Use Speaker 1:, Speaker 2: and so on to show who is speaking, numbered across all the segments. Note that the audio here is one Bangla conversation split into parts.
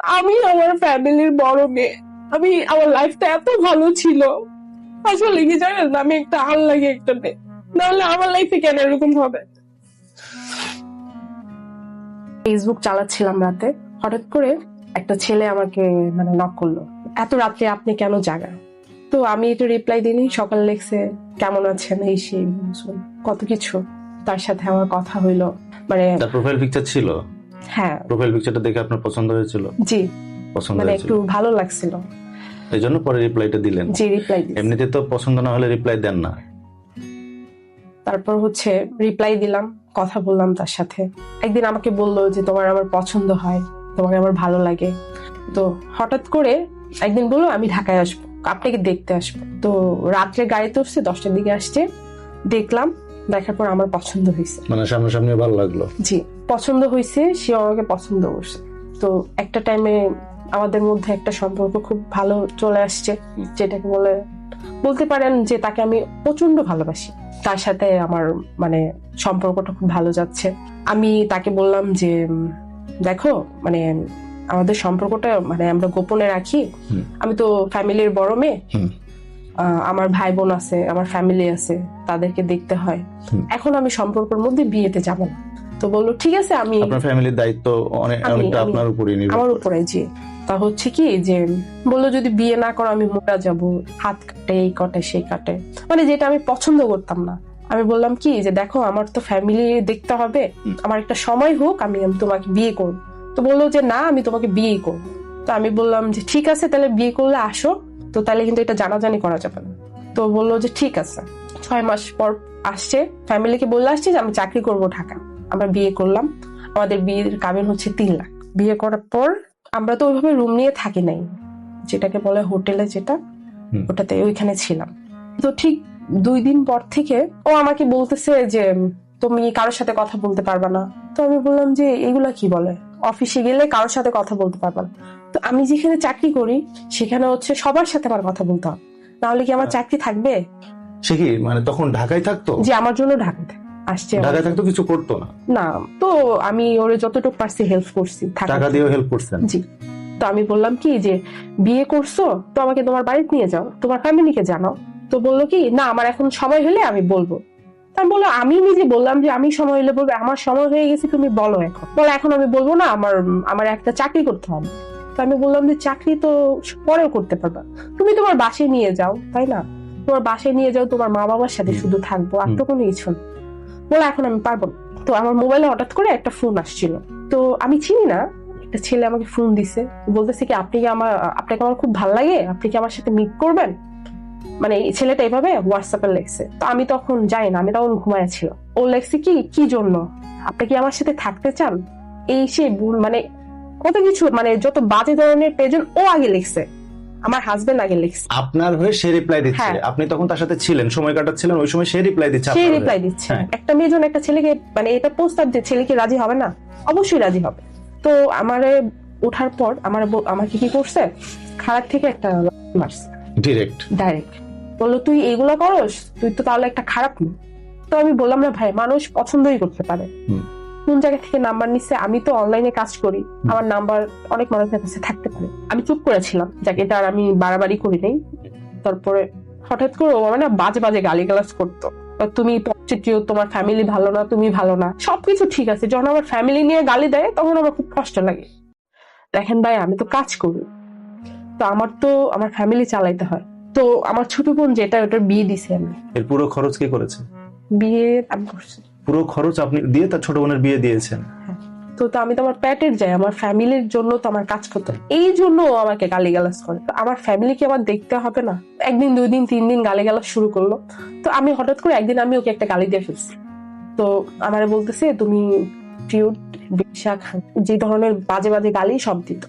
Speaker 1: আমি আমার ফ্যামিলির বড় মেয়ে, আমি আমার লাইফটা এত ভালো ছিল। আসলে কি জানেন, আমি একটা আনলাকি একটা মেয়ে, নাহলে আমার লাইফে কেন এরকম হবে। ফেসবুক চালাচ্ছিলাম রাতে, হঠাৎ করে একটা ছেলে আমাকে মানে নক করলো, এত রাত্রে আপনি কেন জাগা। তো আমি একটু রিপ্লাই দিইনি, সকালে লিখছে কেমন আছেন এই সেই কত কিছু। তার সাথে আমার কথা হইলো, মানে
Speaker 2: তার প্রোফাইল পিকচার ছিল।
Speaker 1: হ্যাঁ,
Speaker 2: প্রোফাইল পিকচারটা দেখে আপনার পছন্দ হয়েছিল?
Speaker 1: জি,
Speaker 2: পছন্দ
Speaker 1: মানে
Speaker 2: হয়েছিল,
Speaker 1: একটু ভালো লাগছিল,
Speaker 2: এই জন্য পরে রিপ্লাইটা দিলেন।
Speaker 1: জি রিপ্লাই দিই।
Speaker 2: এমনিতে তো পছন্দ না হলে রিপ্লাই দেন না।
Speaker 1: তারপর হচ্ছে রিপ্লাই দিলাম, কথা বললাম তার সাথে। একদিন আমাকে বললো যে তোমার আমার পছন্দ হয়, তোমাকে আমার ভালো লাগে। তো হঠাৎ করে একদিন বললো আমি ঢাকায় আসবো, আপনাকে দেখতে আসবো। তো রাত্রে গাড়িতে উঠছে, 10টার দিকে আসছে, দেখলাম, দেখার পর আমার পছন্দ হয়েছে।
Speaker 2: মানে সামনাসামনি ভালো লাগলো?
Speaker 1: জি, পছন্দ হয়েছে, সে আমাকে পছন্দ করছে। তো একটা টাইমে আমাদের মধ্যে একটা সম্পর্ক খুব ভালো চলে আসছে, যেটাকে বলতে পারেন যে তাকে আমি প্রচন্ড ভালোবাসি। তার সাথে আমার মানে সম্পর্কটা খুব ভালো যাচ্ছে। আমি তাকে বললাম যে দেখো, মানে আমাদের সম্পর্কটা মানে আমরা গোপনে রাখি। আমি তো ফ্যামিলির বড় মেয়ে, আমার ভাই বোন আছে, আমার ফ্যামিলি আছে, তাদেরকে দেখতে হয়। এখন আমি সম্পর্কের মধ্যে বিয়েতে যাব না। তো বললো ঠিক আছে, আমি
Speaker 2: আপনার ফ্যামিলির দায়িত্ব অনেকটা আপনার উপরই নির্ভর
Speaker 1: আমার
Speaker 2: করে।
Speaker 1: উপরে। জি, তা হচ্ছে কি যে বললো যদি বিয়ে না করো আমি মোটা যাব, হাত কাটে, এই কাটে সেই কাটে, মানে যেটা আমি পছন্দ করতাম না। আমি বললাম কি যে দেখো আমার তো ফ্যামিলি দেখতে হবে, আমার একটা সময় হোক, আমি তোমাকে বিয়ে করব। তো বললো যে না, আমি তোমাকে বিয়ে করব। তো আমি বললাম যে ঠিক আছে, তাহলে বিয়ে করলে আসো, তো তাহলে কিন্তু এটা জানাজানি করা যাবে না। তো বললো যে ঠিক আছে। 6 মাস পর আসছে, ফ্যামিলিকে বলে আসছে যে আমি চাকরি করব ঢাকা। আমরা বিয়ে করলাম, আমাদের বিয়ের কাবিন হচ্ছে 3 লাখ। বিয়ে করার পর আমরা তো ওইভাবে রুম নিয়ে থাকি নাই, যেটাকে বলে হোটেলে, যেটা ওটাতে ওইখানে ছিলাম। তো ঠিক 2 দিন পর থেকে ও আমাকে বলতেছে যে তুমি কারোর সাথে কথা বলতে পারবা না। তো আমি বললাম যে এগুলা কি বলে, অফিসে গেলে কারোর সাথে কথা বলতে পারবা না। তো আমি যেখানে চাকরি করি সেখানে হচ্ছে সবার সাথে আমার কথা বলতে হবে, নাহলে কি আমার চাকরি থাকবে।
Speaker 2: সে কি মানে তখন ঢাকায় থাকতো?
Speaker 1: যে আমার জন্য ঢাকাতে আসছে,
Speaker 2: ঢাকায় থাকতো, কিছু করতো না?
Speaker 1: না, তো আমি ওরে যতটুকু পারছি হেল্প করছি,
Speaker 2: টাকা দিয়েও হেল্প করছেন?
Speaker 1: জি। তো আমি বললাম কি যে বিয়ে করছো তো আমাকে তোমার বাড়িতে নিয়ে যাও, তোমার ফ্যামিলিকে জানাও। তো বললো কি না, আমার এখন সময় হলে আমি বলবো। তা আমি বললাম, আমি নিজে বললাম যে আমি সময় হলে বলবো, আমার সময় হয়ে গেছে, তুমি বলো। এখন বলো এখন আমি বলবো না, আমার আমার একটা চাকরি করতে হবে। তো আমি বললাম যে চাকরি তো পরেও করতে পারবা, তুমি তোমার বাসায় নিয়ে যাও, তাই না, তোমার বাসায় নিয়ে যাও, তোমার মা বাবার সাথে শুধু থাকবো, আর তো কোনো কিছু না। বলে এখন আমি পারবো না। তো আমার মোবাইলে হঠাৎ করে একটা ফোন আসছিল, তো আমি চিনি না, একটা ছেলে আমাকে ফোন দিছে, বলতেছে কি আপনাকে আমার খুব ভালো লাগে, আপনি কি আমার সাথে মিট করবেন। মানে এই ছেলেটা এইভাবে হোয়াটসঅ্যাপে লেখছে। তো আমি তখন যাই না, আমি তখন ঘুমায় ছিল। ও লেখছে কি কি জন্য, আপনি কি আমার সাথে থাকতে চান, এই সে মানে কত কিছু, মানে যত বাজে ধরনের পেজেন ও আগে লিখছে, আমার হাজবেন্ড আগে লিখছে।
Speaker 2: আপনার হয়ে সে রিপ্লাই দিচ্ছে?
Speaker 1: হ্যাঁ।
Speaker 2: আপনি তখন তার সাথে ছিলেন, সময় কাটাচ্ছিলেন, ওই সময় সে রিপ্লাই দিচ্ছে?
Speaker 1: সে রিপ্লাই দিচ্ছে। একটা মেয়ে যখন একটা ছেলেকে মানে এটা প্রস্তাব দিয়ে, ছেলে কি রাজি হবে না? অবশ্যই রাজি হবে। তো আমারে ওঠার পর আমাকে কি করছে, খারাপ থেকে একটা মারছে, ডাইরেক্ট বললো তুই এইগুলা করস, তুই তো তাহলে একটা খারাপ মেয়ে। তো আমি বললাম না ভাই, মানুষ পছন্দই করতে পারে, কোন জায়গা থেকে নাম্বার নিচ্ছে, আমি তো অনলাইনে কাজ করি, আমার নাম্বার অনেক মানুষের কাছে থাকতে পারে। আমি চুপ করেছিলাম, যাকে এটা আর আমি বাড়াবাড়ি করি নাই। তারপরে হঠাৎ করে ও মানে বাজে বাজে গালিগালাজ করতো, তুমি পজিটিভ, তোমার ফ্যামিলি ভালো না, তুমি ভালো না, সবকিছু ঠিক আছে। যখন আমার ফ্যামিলি নিয়ে গালি দেয় তখন আমার খুব কষ্ট লাগে। দেখেন ভাই, আমি তো কাজ করি, তো আমার ফ্যামিলি চালাইতে হয়। তো আমার ছোট বোন যেটা, ওটার বিয়ে দিছে আমি।
Speaker 2: এর পুরো খরচ কে করেছে?
Speaker 1: বিয়ে আমি করছি।
Speaker 2: পুরো খরচ আপনি দিয়ে তার ছোট বোনের বিয়ে দিয়েছেন?
Speaker 1: তো আমি তো আমার প্যাটের যাই, আমার ফ্যামিলির জন্য তো আমার কাজ করতে হয়, এই জন্য আমাকে গালিগালাজ করে। তো আমার ফ্যামিলিকে আমার দেখতে হবে না? একদিন 2 দিন 3 দিন গালিগালাজ শুরু করলো। তো আমি হঠাৎ করে একদিন আমি ওকে একটা গালি দিয়ে ফেলছি। তো আমারে বলতেছে তুমি কিউট, বেশাক, যে ধরনের বাজে বাজে গালি সব দিত।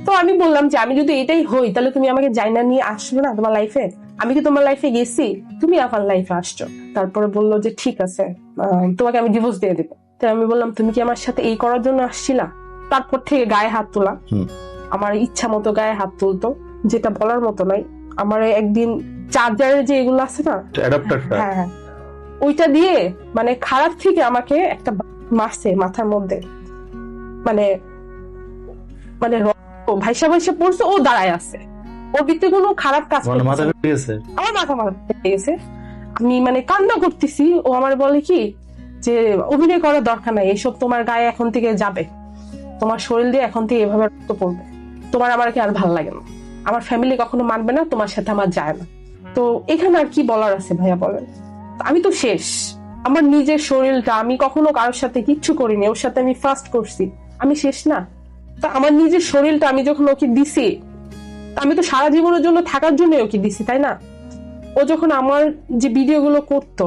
Speaker 1: তো আমি বললাম যে আমি যদি এটাই হই তাহলে তুমি আমাকে জাইনা নিয়ে আসবে না তোমার লাইফে? আমি কি তোমার লাইফে গেছি, তুমি আমার লাইফে আসছো। তারপরে বললো যে ঠিক আছে, তোমাকে আমি ডিভোর্স দিয়ে দেবো। তো আমি বললাম তুমি কি আমার সাথে এই করার জন্য আসছিলা? তারপর থেকে গায়ে হাত তোলা, আমার ইচ্ছা মতো গায়ে হাত তুলতো, যেটা বলার মতো নাই। আমার একদিন চার্জারের যে এগুলো আছে না, হ্যাঁ, ওইটা দিয়ে মানে খারাপ থেকে আমাকে একটা মারছে মাথার মধ্যে, মানে মানে রক্ত দেখো ভাইসা ভাইসা পড়ছে, ও দাঁড়ায় আছে, ওর ভিতরে কোনো খারাপ কাজ
Speaker 2: মানে মাথা
Speaker 1: করতেছে না।
Speaker 2: গেছে?
Speaker 1: আমার মাথা ফেটে গেছে, আমি মানে কান্না করতেছি, ও আমার বলে কি যে অভিনয় করার দরকার নাই, এসব তোমার গায়ে এখন থেকে যাবে, তোমার শরীর দিয়ে এখন থেকে এভাবে রক্ত পড়বে, তোমার আমাকে আর ভালো লাগে না, আমার ফ্যামিলি কখনো মানবে না, তোমার সাথে আমার যায় না। তো এখানে আর কি বলার আছে ভাইয়া বলেন? আমি তো শেষ, আমার নিজের শরীরটা, আমি কখনো কারোর সাথে কিচ্ছু করিনি, ওর সাথে আমি ফার্স্ট করছি, আমি শেষ না? তা আমার নিজের শরীরটা আমি যখন ওকে দিছি, আমি তো সারা জীবনের জন্য থাকার জন্য ওকে দিছি, তাই না? ও যখন আমার যে ভিডিওগুলো করতো,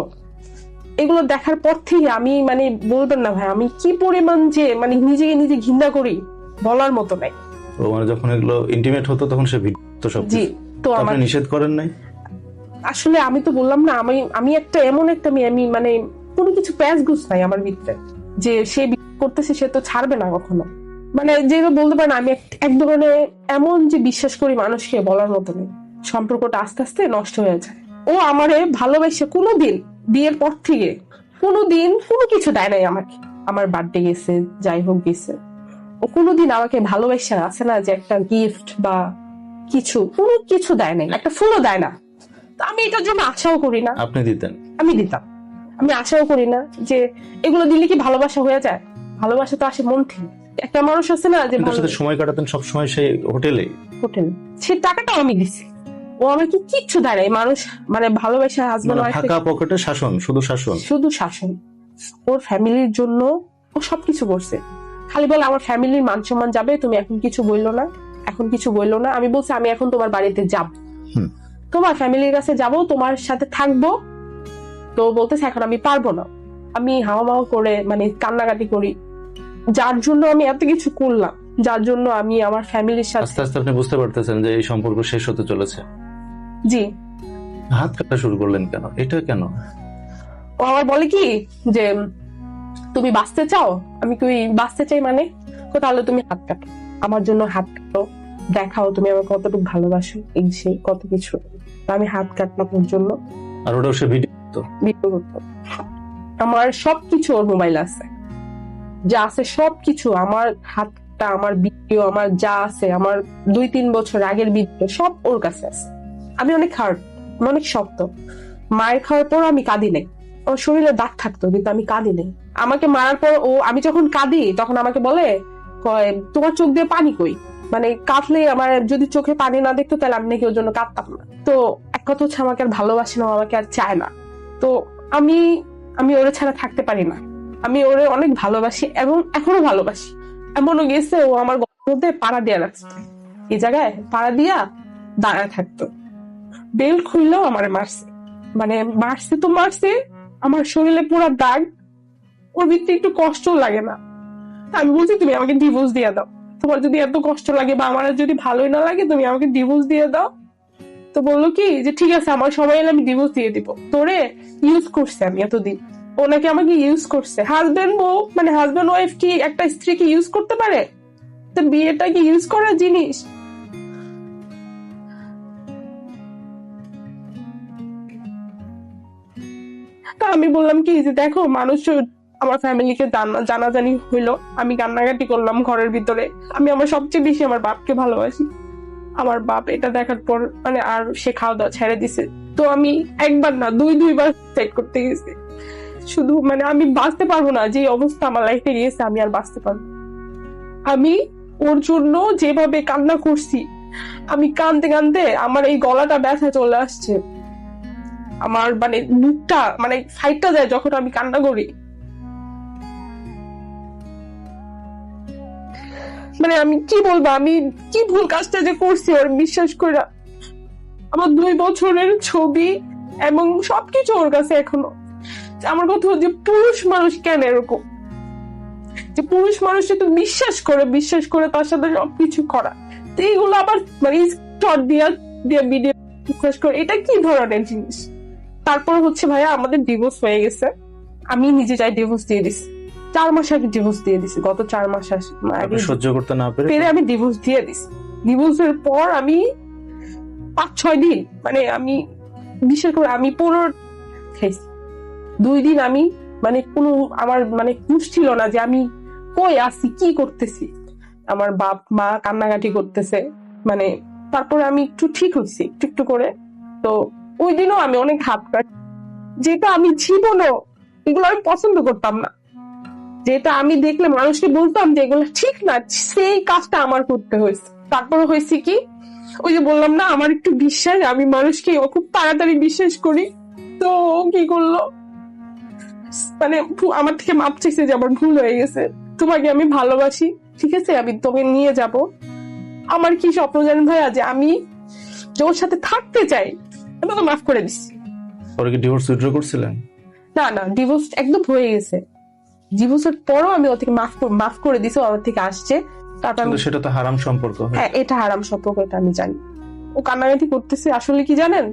Speaker 1: এগুলো দেখার পর থেকে আমি মানে বলবেন না ভাই, আমি কি পরিমাণ যে মানে নিজেকে নিজে ঘৃণা করি বলার মতো নাই।
Speaker 2: তো মানে যখন এগুলো ইন্টিমেট হতো তখন সে তো সব
Speaker 1: জি, তো
Speaker 2: আপনি
Speaker 1: আমার
Speaker 2: নিষেধ করেন নাই?
Speaker 1: আসলে আমি তো বললাম না, আমি আমি একটা এমন একটা মেয়ে, আমি মানে কোনো কিছু প্যাচ গুছ নাই আমার ভিতরে, যে সে বিয়ে করতেছে সে তো ছাড়বে না কখনো, মানে যেটা বলতে পারেন আমি এক ধরনের এমন যে বিশ্বাস করি মানুষকে বলার মতো নেই। সম্পর্কটা আস্তে আস্তে নষ্ট হয়ে যায়। ও আমারে ভালোবাসে কোনোদিন, বিয়ের পর থেকে কোনোদিন কোনো কিছু দেয় নাই আমাকে, আমার বার্থডে গেছে যাই হোক গেছে, ও কোনোদিন আমাকে ভালোবাসা আছে না যে একটা গিফট বা কিছু, কোনো কিছু দেয় নাই, একটা ফুলও দেয় না। তো আমি এটার জন্য আশাও করি না।
Speaker 2: আপনি দিতেন?
Speaker 1: আমি দিতাম, আমি আশাও করি না যে এগুলো দিলে কি ভালোবাসা হয়ে যায়। ভালোবাসা তো আসে মন থেকে। একটা মানুষ আছে না যে
Speaker 2: আপনার সাথে সময় কাটাতেন সব সময় সেই হোটেলে?
Speaker 1: হোটেল, সে টাকাটাও আমি দিছি, ও আমাকে কিচ্ছু দেয় নাই। মানুষ মানে ভালোবাসা হাজবেন্ড
Speaker 2: মানে ফাঁকা পকেটে শাসন, শুধু শাসন?
Speaker 1: শুধু শাসন। ওর ফ্যামিলির জন্য ও সবকিছু করছে, খালি বলে আমার ফ্যামিলির মান সম্মান যাবে, তুমি এখন কিছু বললো না, এখন কিছু বললো না। আমি বলছি আমি এখন তোমার বাড়িতে যাব, তোমার ফ্যামিলির কাছে যাব, তোমার সাথে থাকবো। তো বলতেছে এখন আমি পারবো না। আমি হাওয়া করে মানে কান্নাকাটি করি, যার জন্য আমি এত কিছু করলাম, যার জন্য আমি আমার ফ্যামিলির সাথে।
Speaker 2: আস্তে আস্তে আপনি বুঝতে পারতেছেন যে এই সম্পর্ক শেষ হতে চলেছে।
Speaker 1: জি।
Speaker 2: হাত কাটা শুরু করলেন কেন? এটা কেন?
Speaker 1: ও আমার বলে কি যে তুমি বাঁচতে চাও? আমি কি বাঁচতে চাই মানে? তাহলে তুমি হাত কাটো, আমার জন্য হাত কাটো, দেখাও তুমি আমার কতটুকু ভালোবাসো, এই সেই কত কিছু। আমি হাত কাটলাম ওর জন্য।
Speaker 2: আর ওটাও সে ভিডিও তো
Speaker 1: ভিডিও করতো। আমার সবকিছু ওর মোবাইল আছে, যা আছে সবকিছু, আমার হাতটা, আমার ভিডিও, আমার যা আছে, আমার 2-3 বছর আগের ভিডিও সব ওর কাছে আছে। আমি অনেক হার্ট, আমি অনেক শক্ত। মায়ের খাওয়ার পর আমি কাঁদি নাই, ওর শরীরে দাগ থাকতো কিন্তু আমি কাঁদি নাই। আমাকে মারার পর ও, আমি যখন কাঁদি তখন আমাকে বলে কয় তোমার চোখ দিয়ে পানি কই, মানে কাঁদলে আমার যদি চোখে পানি না দেখতো তাহলে আমি নাকি ওর জন্য কাঁদতাম না। তো এক কথা হচ্ছে আমাকে আর ভালোবাসে না, আমাকে আর চায় না। তো আমি আমি ওরে ছাড়া থাকতে পারি না। আমি ওরে অনেক ভালোবাসি এবং এখনো ভালোবাসি। এমনও গেছে ও আমার গলার মধ্যে পাড়া দিয়ে রাখছে, এই জায়গায় পাড়া দিয়া দাঁড়ায় থাকতো, বেল্ট খুললেও আমার মারছে, মানে মারছে তো মারছে, আমার শরীরে পুরো দাগ, ওর ভিতরে একটু কষ্ট লাগে না। আমি বলছি তুমি আমাকে ডিভোর্স দিয়ে দাও, তোমার যদি এত কষ্ট লাগে বা আমার যদি ভালোই না লাগে তুমি আমাকে ডিভোর্স দিয়ে দাও। তো বললো কি যে ঠিক আছে আমার সময় এলে আমি ডিভোর্স দিয়ে দিব, তোরে ইউজ করছে আমি এতদিন, ও নাকি আমাকে ইউজ করছে। হাজবেন্ড বউ মানে হাজবেন্ড ওয়াইফ কি একটা স্ত্রীকে ইউজ করতে পারে? তো বিয়েটা কি ইউজ করার জিনিস? তা আমি বললাম কি যে দেখো মানুষ, আমার ফ্যামিলিকে জানাজানি হইলো, আমি কান্নাকাটি করলাম ঘরের ভিতরে। আমি আমার সবচেয়ে বেশি আমার বাপকে ভালোবাসি। আমার বাপ এটা দেখার পর মানে আর সে খাওয়া দাওয়া ছেড়ে দিছে। তো আমি একবার না দুইবার সেট করতে গেছি, শুধু মানে আমি বাঁচতে পারবো না, যে অবস্থা আমার লাইফে গিয়েছে আমি আর বাঁচতে পারবো। আমি ওর জন্য যেভাবে কান্না করছি, আমি কানতে কানতে আমার এই গলাটা ব্যথা চলে আসছে, আমার মানে বুকটা মানে ফাইটটা যায় যখন আমি কান্না করি। মানে আমি কি বলবো, আমি কি ভুল কাজটা যে করছি ওর বিশ্বাস করে। আমার 2 বছরের ছবি এবং সবকিছু ওর কাছে এখনো। আমার কথা হচ্ছে পুরুষ মানুষ কেন এরকম, যে পুরুষ মানুষ তো বিশ্বাস করে তার সাথে সবকিছু করা, তো এইগুলো আবার মানে শর্ট দিয়ে ভিডিও বিশ্বাস করে, এটা কি ধরনের জিনিস? তারপর হচ্ছে ভাইয়া আমাদের ডিভোর্স হয়ে গেছে, আমি নিজে চাই ডিভোর্স দিয়ে দিছি। 4 মাস আগে ডিভোর্স দিয়ে দিছি, গত 4 মাস আগে
Speaker 2: সহ্য করতে না
Speaker 1: পেরে আমি ডিভোর্স দিয়ে দিছি। ডিভোর্সের পর আমি 5-6 দিন মানে আমি বিশেষ করে আমি পুরো খাইছি। 2 দিন আমি মানে কোনো আমার মানে হুঁশ ছিল না যে আমি কই আছি কি করতেছি। আমার বাপ মা কান্নাকাটি করতেছে, মানে তারপরে আমি একটু ঠিক হয়েছি একটু একটু করে। তো ওই দিনও আমি অনেক হাত কাট, যেটা আমি জীবনেও এগুলো আমি পছন্দ করতাম না, যেটা আমি দেখলে মানুষকে বলতাম যে এগুলো ঠিক না, সেই কাজটা আমার করতে হয়েছে। তারপরে হয়েছে কি, ওই যে বললাম না আমার একটু বিশ্বাস, আমি মানুষকে খুব তাড়াতাড়ি বিশ্বাস করি। তো ও কি করলো, মানে আমার থেকে মাপ চাইছে যে আমার ভুল হয়ে গেছে, তোমাকে আমি ভালোবাসি, ঠিক আছে আমি তোকে নিয়ে যাব। আমার কি স্বপ্ন জানেন ভাইয়া, যে আমি যে ওর সাথে থাকতে চাই, আমি তো মাফ করে দিচ্ছি।
Speaker 2: পরে কি ডিভোর্স উইথড্র করছিলেন?
Speaker 1: না না, ডিভোর্স একদম হয়ে গেছে, ডিভোর্সের পরও আমি ওর থেকে মাফ করে দিছি, ওর থেকে আসছে। তারপর
Speaker 2: কিন্তু সেটা তো হারাম সম্পর্ক।
Speaker 1: হ্যাঁ এটা হারাম সম্পর্ক, এটা আমি জানি। ও কান্নাকাটি করতেছে, আসলে কি জানেন,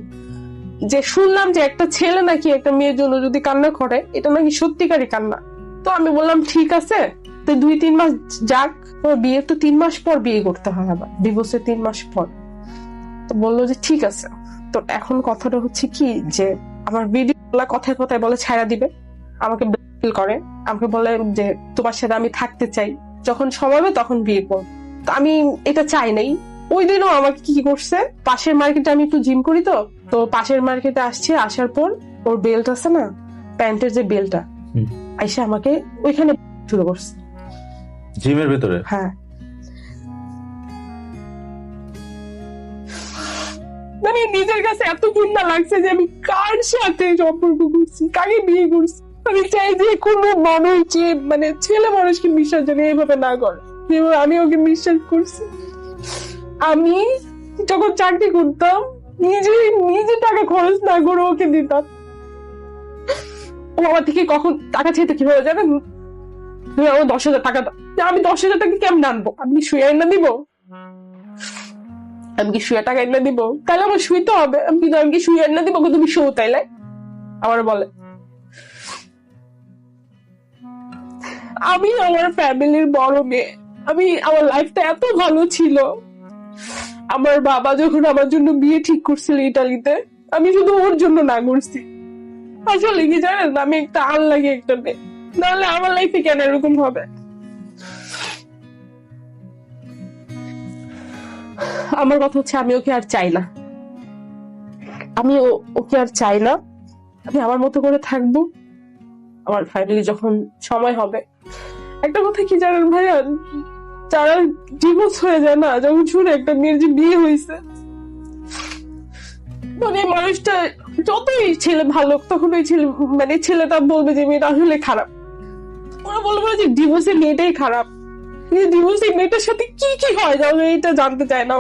Speaker 1: যে শুনলাম যে একটা ছেলে নাকি একটা মেয়ের জন্য যদি কান্না করে, এটা নাকি সত্যিকারই কান্না। তো আমি বললাম ঠিক আছে, তো 2-3 মাস যাক, ওর বিয়ে তো 3 মাস পর বিয়ে করতে হয়, আবার ডিভোর্সের 3 মাস পর। তো বললো যে ঠিক আছে। তো এখন কথাটা হচ্ছে কি, যে আমার ভিডিও কথায় কথায় বলে ছায়া দিবে, আমাকে ব্ল্যাকমেল করে, আমাকে বলে যে তোমার সাথে আমি থাকতে চাই, যখন সময় হবে তখন বিয়ে করব। তো আমি এটা চাই নাই। ওই দিনও আমাকে কি করছে, পাশের মার্কেটে আমি একটু জিম করি, তো পাশের মার্কেটে আসছে, আসার পর ওর বেল্ট আছে না, প্যান্টের যে বেল্টটা, আইসা আমাকে ওইখানে শুরু করছে,
Speaker 2: জিমের ভিতরে?
Speaker 1: হ্যাঁ। মানে নিজের কাছে এত ঘৃণা লাগছে যে আমি কার সাথে সম্পর্ক করছি, কাকে বিয়ে করছি। আমি চাই যে কোনো মানুষ যে মানে ছেলে মানুষকে বিশ্বাস জানে এইভাবে না করে, যেভাবে আমি ওকে বিশ্বাস করছি। আমি যখন চাকরি করতাম, নিজে টাকা খরচ না করে ওকে দিতাম। ও আমার থেকে কখন টাকা চাইতে কিভাবে জানেন, তুমি আমার 10,000 টাকা দাও, আমি 10,000 টাকা কেমন আনবো, আপনি শুয়ে এনে দিব, আমি কি শুয়ে টাকা এনে দিব, তাহলে আমার শুইতে হবে, আমি কি শুয়ে এনে দিব, তুমি শো, তাইলে আমার বলে। আমি আমার ফ্যামিলির বড় মেয়ে, আমার লাইফটা এত ভালো ছিল। আমার বাবা যখন আমার জন্য বিয়ে ঠিক করছিল ইটালিতে, আমি শুধু ওর জন্য না করছি। আসলে কি জানেন, আমি একটা আনলাকি একটা মেয়ে, নাহলে আমার লাইফে কেন এরকম হবে। আমার কথা হচ্ছে আমি ওকে আর চাই না, আমি ওকে আর চাই না, আমি আমার মতো করে থাকবো। আমার ফ্যামিলি যখন সময় হবে, একটা কথা কি জানেন ভাইয়া, যারা ডিভোর্স হয়ে যায় না, যখন শুনে একটা মেয়ের যে বিয়ে হয়েছে, মানে মানুষটা যতই ছেলে ভালো, তখন ওই ছেলে মানে ছেলেটা বলবে যে মেয়েটা আসলে খারাপ, ওরা বলবে যে ডিভোর্সের মেয়েটাই খারাপ। ডিভোর্সের মেয়েটার সাথে কি কি হয় যাবে এটা জানতে চায় না।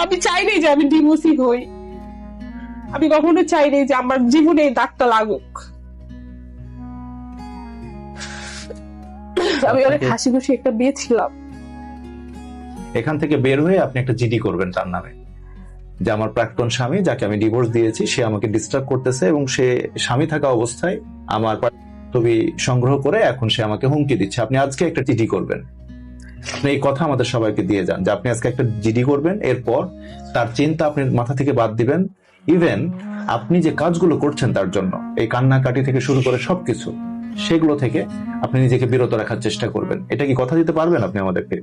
Speaker 1: আমি চাই নাই যে আমি ডিভোর্সই হই, আমি কখনো চাই নাই যে আমার জীবনে এই দাগটা লাগুক। আমি অনেক হাসি খুশি একটা বিয়ে ছিলাম।
Speaker 2: এখান থেকে বের হয়ে আপনি একটা জিডি করবেন তার নামে, যে আমার প্রাক্তন স্বামী যাকে আমি ডিভোর্স দিয়েছি, সে আমাকে ডিস্টার্ব করতেছে এবং সে স্বামী থাকা অবস্থায় আমার ছবি সংগ্রহ করে এখন সে আমাকে হুমকি দিচ্ছে। আপনি আজকে একটা জিডি করবেন, আপনি এই কথা আমাদের সবাইকে দিয়ে যান যে আপনি আজকে একটা জিডি করবেন। এরপর তার চিন্তা আপনি মাথা থেকে বাদ দিবেন। ইভেন আপনি যে কাজগুলো করছেন তার জন্য, এই কান্নাকাটি থেকে শুরু করে সবকিছু, সেগুলো থেকে আপনি নিজেকে বিরত রাখার চেষ্টা করবেন। এটা কি কথা দিতে পারবেন আপনি আমাদেরকে?